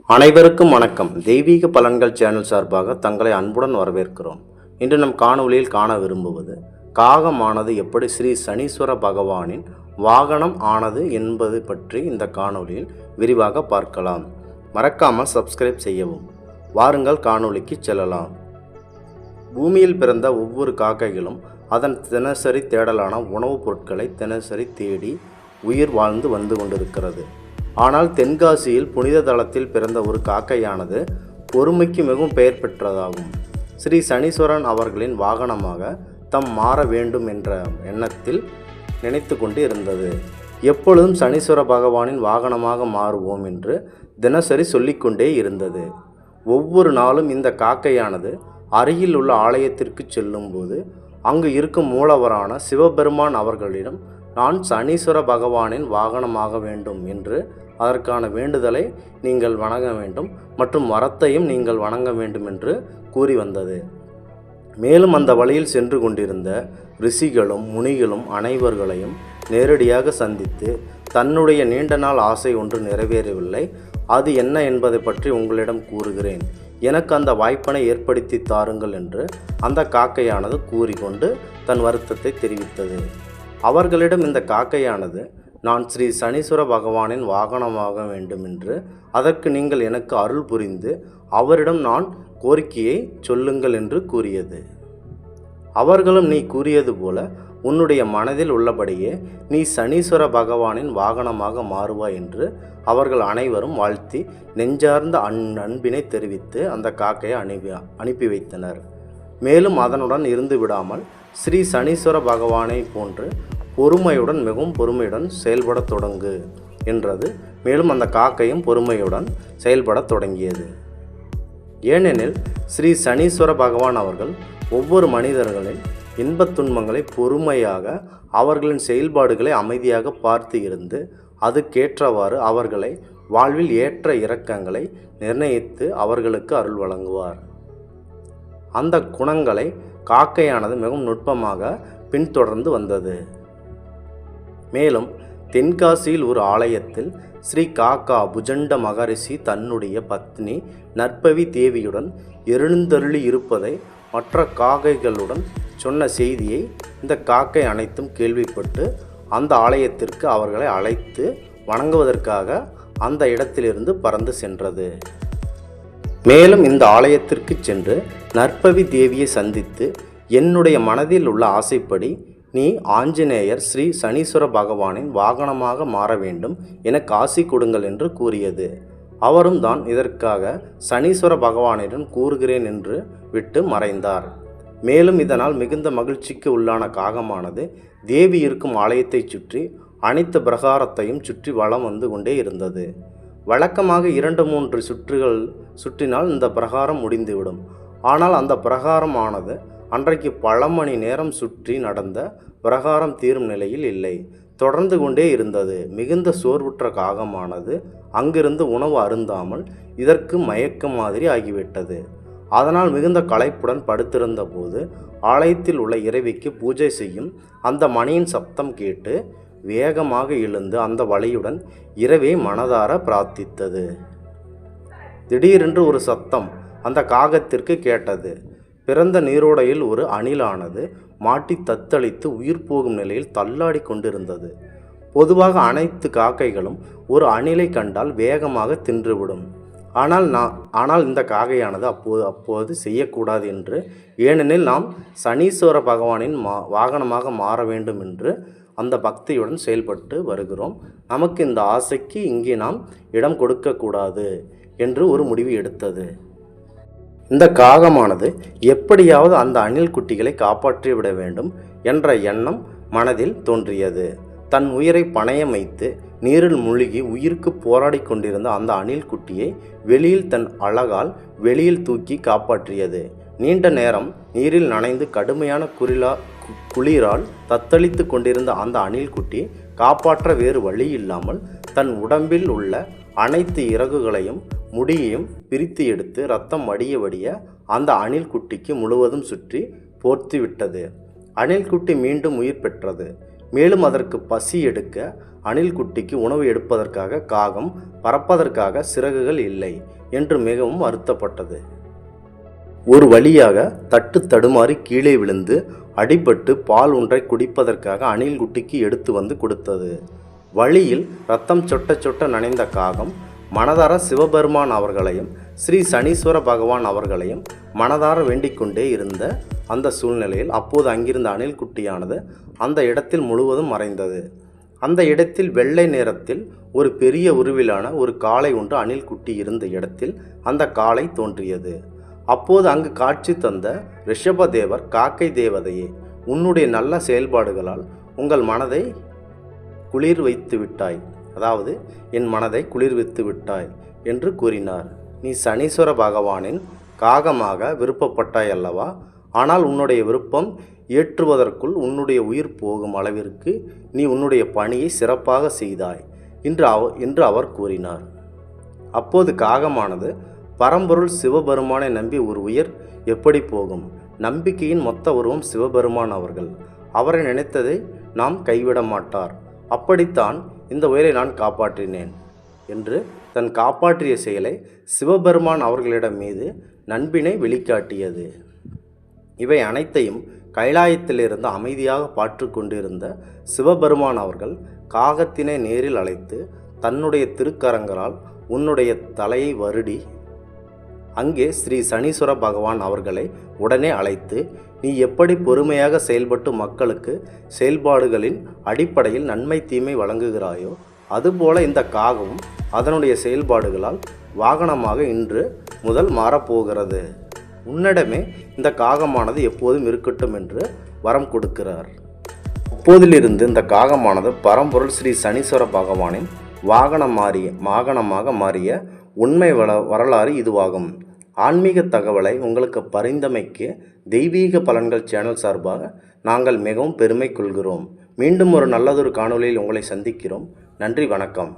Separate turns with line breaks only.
அனைவருக்கும் வணக்கம். தெய்வீக பலன்கள் சேனல் சார்பாக தங்களை அன்புடன் வரவேற்கிறோம். இன்று நம் காணொளியில் காண விரும்புவது காகமானது எப்படி ஸ்ரீ சனீஸ்வர பகவானின் வாகனம் ஆனது என்பது பற்றி இந்த காணொளியில் விரிவாக பார்க்கலாம். மறக்காமல் சப்ஸ்கிரைப் செய்யவும். வாருங்கள் காணொளிக்கு செல்லலாம். பூமியில் பிறந்த ஒவ்வொரு காக்கைகளும் அதன் தினசரி தேடலான உணவுப் பொருட்களை தினசரி தேடி உயிர் வாழ்ந்து வந்து கொண்டிருக்கிறது. ஆனால் தென்காசியில் புனித தலத்தில் பிறந்த ஒரு காக்கையானது பொறுமைக்கு மிகவும் பெயர் பெற்றதாகும். ஸ்ரீ சனீஸ்வரன் அவர்களின் வாகனமாக தம் மாற வேண்டும் என்ற எண்ணத்தில் நினைத்து கொண்டு இருந்தது. எப்பொழுதும் சனீஸ்வர பகவானின் வாகனமாக மாறுவோம் என்று தினசரி சொல்லிக்கொண்டே இருந்தது. ஒவ்வொரு நாளும் இந்த காக்கையானது அருகில் உள்ள ஆலயத்திற்கு செல்லும்போது அங்கு இருக்கும் மூலவரான சிவபெருமான் அவர்களிடம் நான் சனீஸ்வர பகவானின் வாகனமாக வேண்டும் என்று அதற்கான வேண்டுதலை நீங்கள் வணங்க வேண்டும் மற்றும் வரத்தையும் நீங்கள் வணங்க வேண்டும் என்று கூறி வந்தது. மேலும் அந்த வழியில் சென்று கொண்டிருந்த ரிஷிகளும் முனிகளும் அனைவர்களையும் நேரடியாக சந்தித்து தன்னுடைய நீண்ட நாள் ஆசை ஒன்று நிறைவேறவில்லை, அது என்ன என்பதை பற்றி உங்களிடம் கூறுகிறேன், எனக்கு அந்த வாய்ப்பினை ஏற்படுத்தி தாருங்கள் என்று அந்த காக்கையானது கூறிக்கொண்டு தன் வருத்தத்தை தெரிவித்தது. அவர்களிடம் இந்த காக்கையானது நான் ஸ்ரீ சனீஸ்வர பகவானின் வாகனமாக வேண்டும் என்று, அதற்கு நீங்கள் எனக்கு அருள் புரிந்து அவரிடம் நான் கோரிக்கையை சொல்லுங்கள் என்று கூறியது. அவர்களும் நீ கூறியது போல உன்னுடைய மனதில் உள்ளபடியே நீ சனீஸ்வர பகவானின் வாகனமாக மாறுவாய் என்று அவர்கள் அனைவரும் வாழ்த்தி நெஞ்சார்ந்த அன்பினை தெரிவித்து அந்த காக்கையை அனுப்பி வைத்தனர். மேலும் அதனுடன் இருந்து விடாமல் ஸ்ரீ சனீஸ்வர பகவானை போன்று பொறுமையுடன் மிகவும் பொறுமையுடன் செயல்பட தொடங்கு என்றது. மேலும் அந்த காக்கையும் பொறுமையுடன் செயல்பட தொடங்கியது. ஏனெனில் ஸ்ரீ சனீஸ்வர பகவான் அவர்கள் ஒவ்வொரு மனிதர்களின் இன்பத் துன்பங்களை பொறுமையாக அவர்களின் செயல்பாடுகளை அமைதியாக பார்த்து இருந்து அதுக்கேற்றவாறு அவர்களை வாழ்வில் ஏற்ற இறக்கங்களை நிர்ணயித்து அவர்களுக்கு அருள் வழங்குவார். அந்த குணங்களை காக்கையானது மிகவும் நுட்பமாக பின்தொடர்ந்து வந்தது. மேலும் தென்காசியில் ஒரு ஆலயத்தில் ஸ்ரீ காக்கா புஜண்ட மகரிஷி தன்னுடைய பத்னி நற்பவி தேவியுடன் எழுந்தருளி இருப்பதை மற்ற காக்கைகளுடன் சொன்ன செய்தியை இந்த காக்கை அனைத்தும் கேள்விப்பட்டு அந்த ஆலயத்திற்கு அவர்களை அழைத்து வணங்குவதற்காக அந்த இடத்திலிருந்து பறந்து சென்றது. மேலும் இந்த ஆலயத்திற்கு சென்று நற்பவி தேவியை சந்தித்து என்னுடைய மனதில் உள்ள ஆசைப்படி நீ ஆஞ்சநேயர் ஸ்ரீ சனீஸ்வர பகவானின் வாகனமாக மாற வேண்டும் என காசி கொடுங்கள் என்று கூறியது. அவரும் தான் இதற்காக சனீஸ்வர பகவானிடம் கூறுகிறேன் என்று விட்டு மறைந்தார். மேலும் இதனால் மிகுந்த மகிழ்ச்சிக்கு உள்ளான காகமானது தேவி இருக்கும் ஆலயத்தை சுற்றி அனைத்து பிரகாரத்தையும் சுற்றி வலம் வந்து கொண்டே இருந்தது. வழக்கமாக 2-3 சுற்றுகள் சுற்றினால் இந்த பிரகாரம் முடிந்துவிடும். ஆனால் அந்த பிரகாரமானது அன்றைக்கு பல மணி நேரம் சுற்றி நடந்த பிரகாரம் தீரும் நிலையில் இல்லை, தொடர்ந்து கொண்டே இருந்தது. மிகுந்த சோர்வுற்ற காகமானது அங்கிருந்து உணவு அருந்தாமல் இதற்கு மயக்கம் மாதிரி ஆகிவிட்டது. அதனால் மிகுந்த களைப்புடன் படுத்திருந்த போது ஆலயத்தில் உள்ள இறைவிக்கு பூஜை செய்யும் அந்த மணியின் சப்தம் கேட்டு வேகமாக எழுந்து அந்த வழியுடன் இறைவை மனதார பிரார்த்தித்தது. திடீரென்று ஒரு சத்தம் அந்த காகத்திற்கு கேட்டது. பிறந்த நீரோடையில் ஒரு அணிலானது மாட்டி தத்தளித்து உயிர் போகும் நிலையில் தள்ளாடி கொண்டிருந்தது. பொதுவாக அனைத்து காக்கைகளும் ஒரு அணிலை கண்டால் வேகமாக தின்றுவிடும். ஆனால் இந்த காக்கையானது அப்போது செய்யக்கூடாது என்று, ஏனெனில் நாம் சனீஸ்வர பகவானின் வாகனமாக மாற வேண்டும் என்று அந்த பக்தியுடன் செயல்பட்டு வருகிறோம். நமக்கு இந்த ஆசைக்கு இங்கே நாம் இடம் கொடுக்கக்கூடாது என்று ஒரு முடிவு எடுத்தது. இந்த காகமானது எப்படியாவது அந்த அணில் குட்டிகளை காப்பாற்றிவிட வேண்டும் என்ற எண்ணம் மனதில் தோன்றியது. தன் உயிரை பணயம் வைத்து நீரில் மூழ்கி உயிருக்கு போராடி கொண்டிருந்த அந்த அணில் குட்டியை வெளியில் தன் அழகால் வெளியில் தூக்கி காப்பாற்றியது. நீண்ட நேரம் நீரில் நனைந்து கடுமையான குளிரால் தத்தளித்து கொண்டிருந்த அந்த அணில் குட்டி காப்பாற்ற வேறு வழி இல்லாமல் தன் உடம்பில் உள்ள அனைத்து இறகுகளையும் முடியையும் பிரித்து எடுத்து ரத்தம் வடிய வடிய அந்த அணில் குட்டிக்கு முழுவதும் சுற்றி போர்த்தி விட்டது. அணில் குட்டி மீண்டும் உயிர் பெற்றது. மேலும் அதற்கு பசி எடுக்க அணில் குட்டிக்கு உணவு எடுப்பதற்காக காகம் பறப்பதற்காக சிறகுகள் இல்லை என்று மிகவும் வருத்தப்பட்டது. ஒரு வழியாக தட்டு தடுமாறி கீழே விழுந்து அடிபட்டு பால் ஒன்றை குடிப்பதற்காக அணில் குட்டிக்கு எடுத்து வந்து கொடுத்தது. வழியில் ரத்தம் சொட்ட சொட்ட நனைந்த காகம் மனதார சிவபெருமான் அவர்களையும் ஸ்ரீ சனீஸ்வர பகவான் அவர்களையும் மனதார வேண்டிக் கொண்டே இருந்த அந்த சூழ்நிலையில் அப்போது அங்கிருந்த அணில் குட்டியானது அந்த இடத்தில் முழுவதும் மறைந்தது. அந்த இடத்தில் வெள்ளை நிறத்தில் ஒரு பெரிய உருவிலான ஒரு காளை ஒன்று அணில் குட்டி இருந்த இடத்தில் அந்த காளை தோன்றியது. அப்போது அங்கு காட்சி தந்த ரிஷபதேவர், காக்கை தேவதையே, உன்னுடைய நல்ல செயல்பாடுகளால் உங்கள் மனதை குளிர் வைத்து விட்டாய், அதாவது என் மனதை குளிர்வித்து விட்டாய் என்று கூறினார். நீ சனீஸ்வர பகவானின் காகமாக விருப்பப்பட்டாய் அல்லவா? ஆனால் உன்னுடைய விருப்பம் ஏற்றுவதற்குள் உன்னுடைய உயிர் போகும் அளவிற்கு நீ உன்னுடைய பணியை சிறப்பாக செய்தாய் என்று அவர் கூறினார். அப்போது காகமானது, பரம்பொருள் சிவபெருமானை நம்பி ஒரு உயிர் எப்படி போகும்? நம்பிக்கையின் மொத்த உருவம் சிவபெருமான் அவர்கள். அவரை நினைத்ததை நாம் கைவிட மாட்டார். அப்படித்தான் இந்த உயிரை நான் காப்பாற்றினேன் என்று தன் காப்பாற்றிய செயலை சிவபெருமான் அவர்களிடம் மீது நண்பினை வெளிக்காட்டியது. இவை அனைத்தையும் கைலாயத்திலிருந்து அமைதியாக பார்த்து கொண்டிருந்த சிவபெருமான் அவர்கள் காகத்தினை நேரில் அழைத்து தன்னுடைய திருக்கரங்களால் உன்னுடைய தலையை வருடி அங்கே ஸ்ரீ சனீஸ்வர பகவான் அவர்களை உடனே அழைத்து, நீ எப்படி பொறுமையாக செயல்பட்டு மக்களுக்கு செயல்பாடுகளின் அடிப்படையில் நன்மை தீமை வழங்குகிறாயோ, அதுபோல இந்த காகமும் அதனுடைய செயல்பாடுகளால் வாகனமாக இன்று முதல் மாறப்போகிறது. உன்னிடமே இந்த காகமானது எப்போதும் இருக்கட்டும் என்று வரம் கொடுக்கிறார். அப்போதிலிருந்து இந்த காகமானது பரம்பொருள் ஸ்ரீ சனீஸ்வர பகவானின் வாகனமாக மாறிய உண்மை வரலாறு இதுவாகும். ஆன்மீக தகவலை உங்களுக்கு பரிந்தமைக்கு தெய்வீக பலன்கள் சேனல் சார்பாக நாங்கள் மிகவும் பெருமை கொள்கிறோம். மீண்டும் ஒரு நல்லதொரு காணொளியில் உங்களை சந்திக்கிறோம். நன்றி, வணக்கம்.